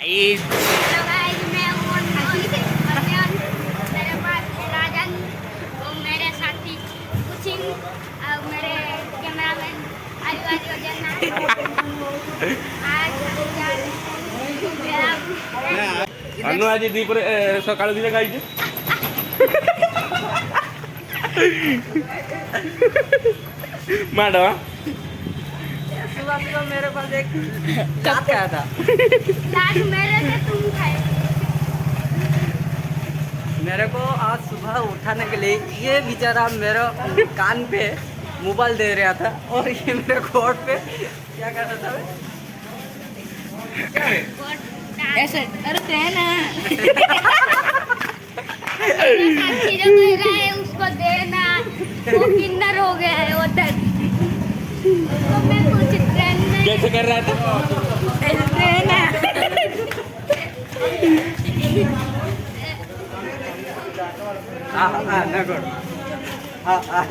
Hello guys, मैं हूं अर्जुन। मेरे pass Rajan और मेरे साथी कुचिंग और मेरे कैमरामैन आदिवासी जन्ना। आज अनु आज दीपर सकाळ दिने खाई मैडम सुबह सुबह मेरे पास एक चाट आया था। लास्ट मेरे से तुम खाए। मेरे को आज सुबह उठाने के लिए ये बेचारा मेरे कान पे मोबाइल दे रहा था और ये मेरे कोट पे क्या कर रहा था ऐसे अरे कहना साथी जो कह रहा है उसको देना, वो किन्नर हो गया है उधर। उसको मैं कुछ ट्रेन में कैसे कर रहा था देना। हाँ हाँ हाँ